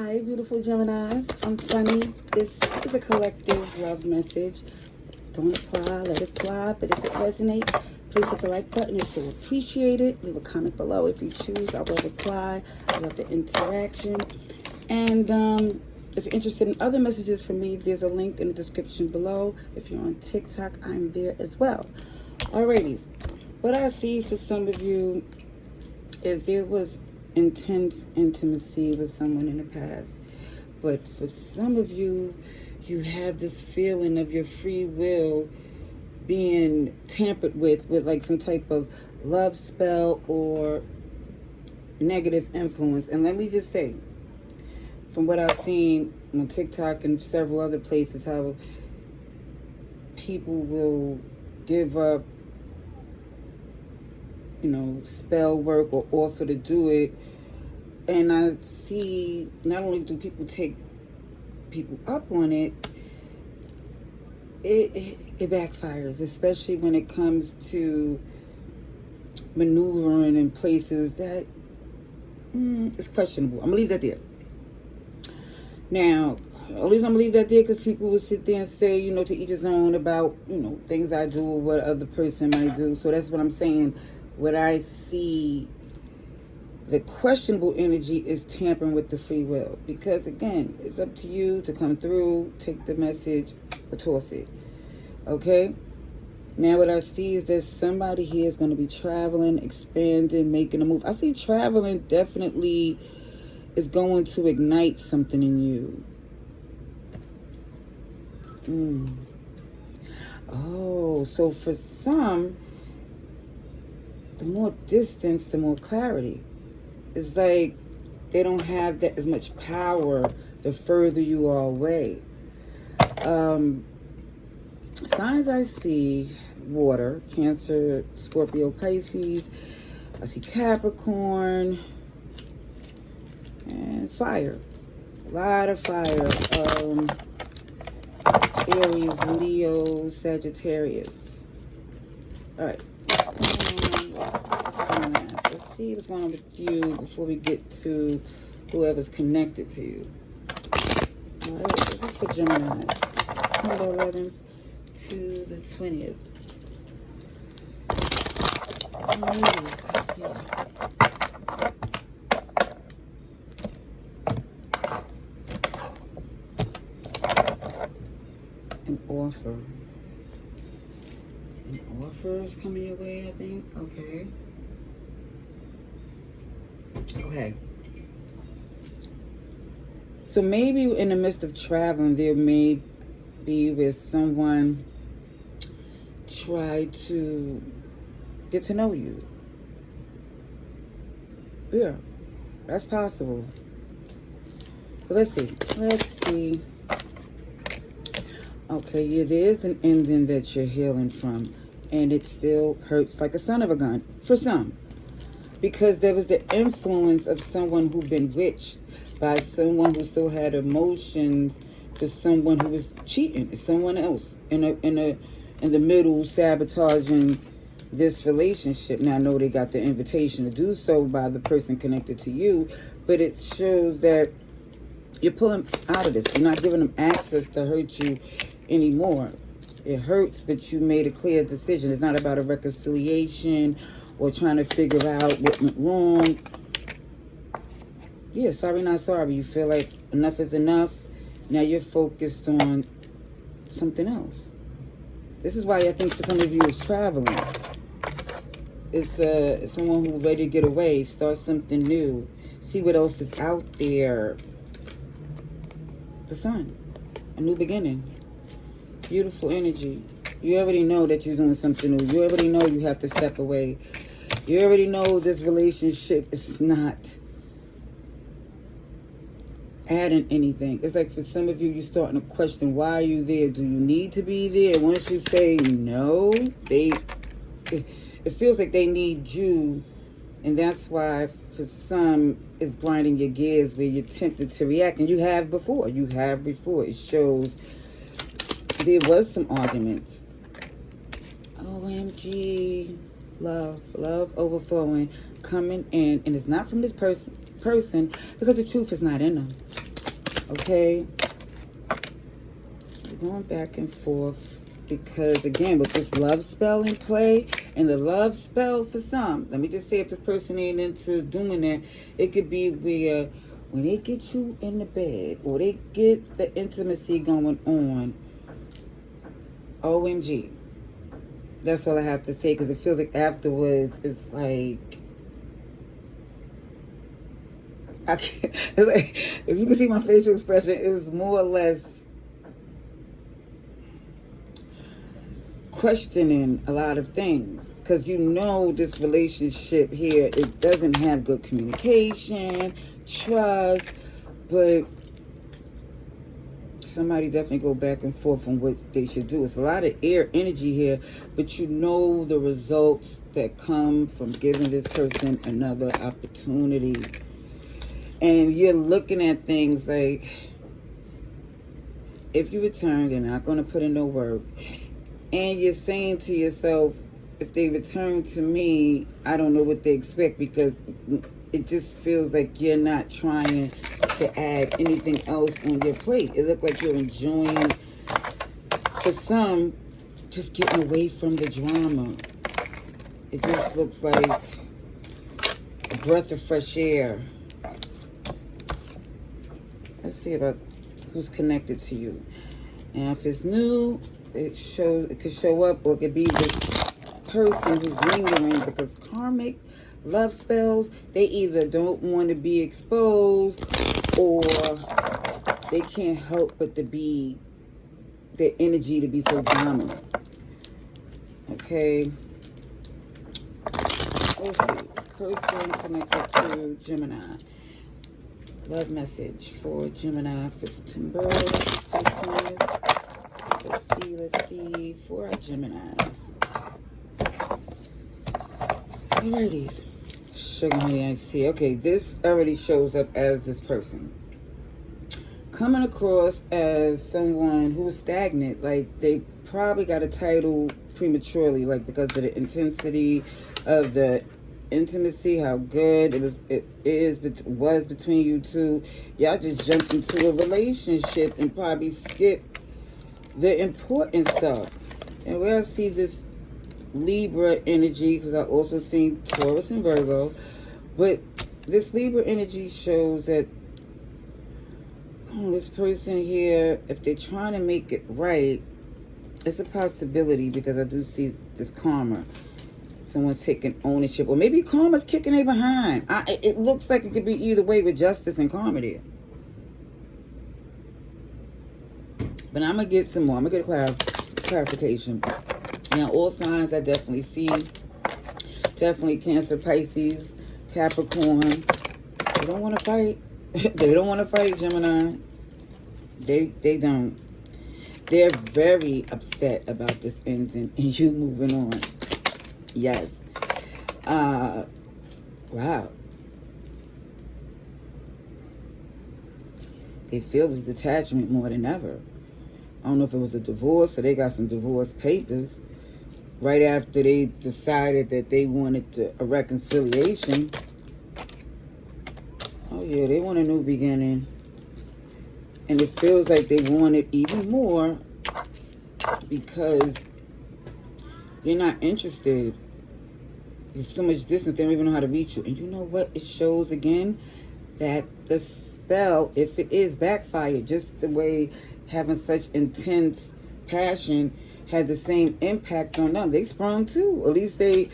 Hi, beautiful Geminis. I'm Sunny. This is a collective love message. Don't apply, let it fly. But if it resonates, please hit the like button. It's so appreciated. Leave a comment below if you choose. I will reply. I love the interaction. And if you're interested in other messages from me, there's a link in the description below. If you're on TikTok, I'm there as well. Alrighty. What I see for some of you is there was intense intimacy with someone in the past, but for some of you, you have this feeling of your free will being tampered with like some type of love spell or negative influence. And let me just say, from what I've seen on TikTok and several other places, how people will give up, spell work or offer to do it. And I see not only do people take people up on it, it backfires, especially when it comes to maneuvering in places that is questionable. I'm going to leave that there. Now, at least I'm going to leave that there because people will sit there and say, to each his own about, things I do or what other person might do. So that's what I'm saying. What I see, the questionable energy is tampering with the free will. Because, again, it's up to you to come through, take the message, or toss it. Okay? Now, what I see is that somebody here is going to be traveling, expanding, making a move. I see traveling definitely is going to ignite something in you. Oh, so for some, the more distance, the more clarity. It's like they don't have that as much power the further you are away. Signs I see: water, Cancer, Scorpio, Pisces. I see Capricorn and fire. A lot of fire. Aries, Leo, Sagittarius. All right. Let's see what's going on with you before we get to whoever's connected to you. All right, this is for Gemini. September 11th to the 20th. Let's see. An offer. An offer is coming your way, I think. Okay. So maybe in the midst of traveling, there may be where someone tried to get to know you. Yeah, that's possible. But let's see. Okay, yeah, there's an ending that you're healing from, and it still hurts like a son of a gun for some. Because there was the influence of someone who'd been witched by someone who still had emotions for someone who was cheating, someone else in the middle, sabotaging this relationship. Now I know they got the invitation to do so by the person connected to you, but it shows that you're pulling out of this. You're not giving them access to hurt you anymore. It hurts, but you made a clear decision. It's not about a reconciliation or trying to figure out what went wrong. Yeah, sorry, not sorry. You feel like enough is enough. Now you're focused on something else. This is why I think for some of you it's traveling. It's someone who's ready to get away, start something new, see what else is out there. The sun, a new beginning, beautiful energy. You already know that you're doing something new. You already know you have to step away. You already know this relationship is not adding anything. It's like for some of you, you're starting to question, why are you there? Do you need to be there? Once you say no, it feels like they need you. And that's why for some, it's grinding your gears where you're tempted to react. And you have before. It shows there was some arguments. OMG. Love overflowing, coming in. And it's not from this person because the truth is not in them. Okay? We're going back and forth because, again, with this love spell in play, and the love spell for some, let me just say, if this person ain't into doing that, it could be where when they get you in the bed or they get the intimacy going on, OMG. That's all I have to say, because it feels like afterwards it's like, I can't, it's like, if you can see my facial expression, it's more or less questioning a lot of things, because you know this relationship here, it doesn't have good communication, trust, but somebody definitely go back and forth on what they should do. It's a lot of air energy here, but you know the results that come from giving this person another opportunity. And you're looking at things like, if you return, they're not going to put in no work. And you're saying to yourself, if they return to me, I don't know what they expect, because it just feels like you're not trying to add anything else on your plate. It looks like you're enjoying, for some, just getting away from the drama. It just looks like a breath of fresh air. Let's see about who's connected to you. Now, if it's new, it could show up, or it could be this person who's lingering, because karmic love spells, they either don't want to be exposed, or they can't help but to be their energy to be so dominant. Okay. Let's see. Person connected to Gemini. Love message for Gemini for September 2020. Let's see, for our Geminis. Alrighties. Sugar honey iced tea. Okay, this already shows up as this person. Coming across as someone who's stagnant, like they probably got a title prematurely, like because of the intensity of the intimacy, how good it was between you two. Y'all just jumped into a relationship and probably skipped the important stuff. And where I see this Libra energy, because I also seen Taurus and Virgo, but this Libra energy shows that this person here, if they're trying to make it right, it's a possibility, because I do see this karma. Someone's taking ownership, or maybe karma's kicking they behind. It looks like it could be either way with justice and karma there. But I'm going to get some more. I'm going to get a clarification. Now, all signs I definitely see. Definitely Cancer, Pisces, Capricorn. They don't want to fight. They don't want to fight, Gemini. They don't. They're very upset about this ending and you moving on. Yes. Wow. They feel the detachment more than ever. I don't know if it was a divorce, or they got some divorce papers right after they decided that they wanted a reconciliation. Oh yeah, they want a new beginning. And it feels like they want it even more, because you're not interested. There's so much distance, they don't even know how to reach you. And you know what? It shows again that the spell, if it is backfired, just the way having such intense passion had the same impact on them. They sprung too. At least they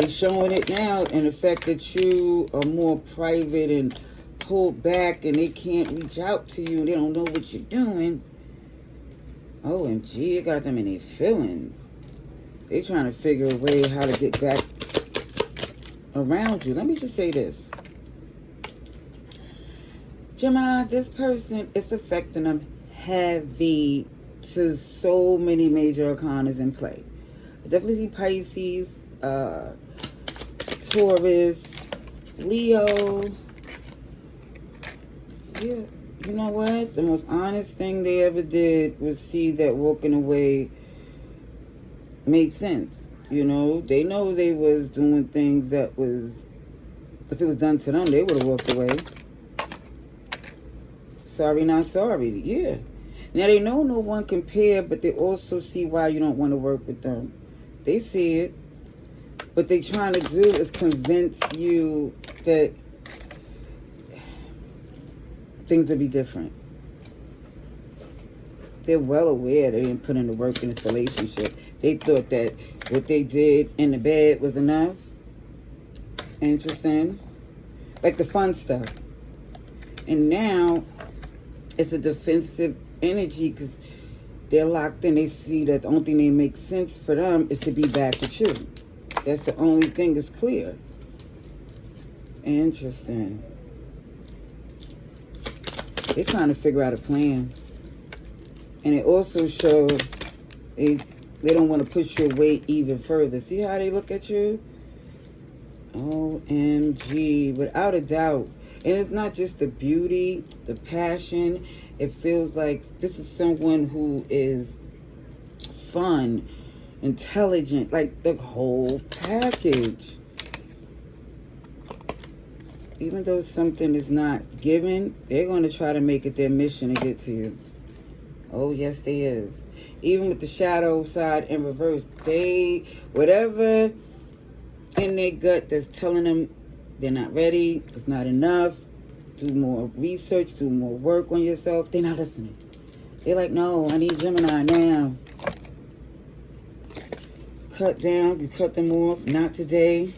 showing it now, and the fact that you are more private and pulled back, and they can't reach out to you. They don't know what you're doing. OMG, it got them in their feelings. They trying to figure a way how to get back around you. Let me just say this. Gemini, this person, it's affecting them heavy to so many major arcanas in play. I definitely see Pisces, Taurus, Leo. Yeah, you know what? The most honest thing they ever did was see that walking away made sense. You know, they know they was doing things that was, if it was done to them, they would have walked away. Sorry, not sorry. Yeah. Now, they know no one compare, but they also see why you don't want to work with them. They see it. What they trying to do is convince you that things will be different. They're well aware they didn't put in the work in this relationship. They thought that what they did in the bed was enough. Interesting. Like the fun stuff. And now it's a defensive energy because they're locked in. They see that the only thing that makes sense for them is to be back with you. That's the only thing that's clear. Interesting. They're trying to figure out a plan. And it also shows they don't want to push your weight even further. See how they look at you? OMG. Without a doubt. And it's not just the beauty, the passion. It feels like this is someone who is fun, intelligent, like the whole package. Even though something is not given, they're going to try to make it their mission to get to you. Oh, yes, they is. Even with the shadow side in reverse, they, whatever in their gut that's telling them they're not ready, it's not enough, do more research, do more work on yourself, they're not listening. They're like, no, I need Gemini now. Cut down, you cut them off, not today.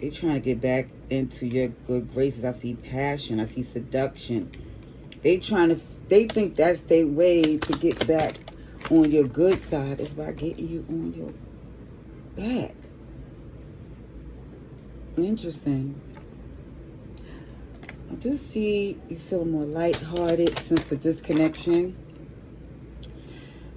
They're trying to get back into your good graces. I see passion, I see seduction. They think that's their way to get back on your good side is by getting you on your back. Interesting. I do see you feel more lighthearted since the disconnection.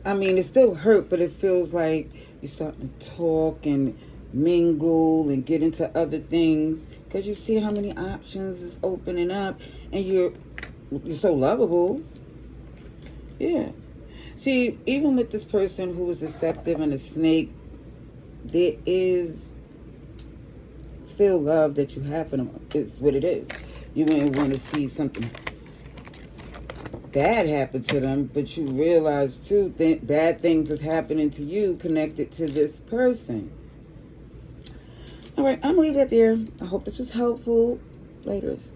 I mean, it still hurt, but it feels like you're starting to talk and mingle and get into other things because you see how many options is opening up, and you're so lovable. Yeah. See, even with this person who is deceptive and a snake, there is still love that you have for them. It's what it is. You wouldn't want to see something bad happen to them, but you realize too that bad things is happening to you connected to this person. All right, I'm gonna leave that there. I hope this was helpful. Laters.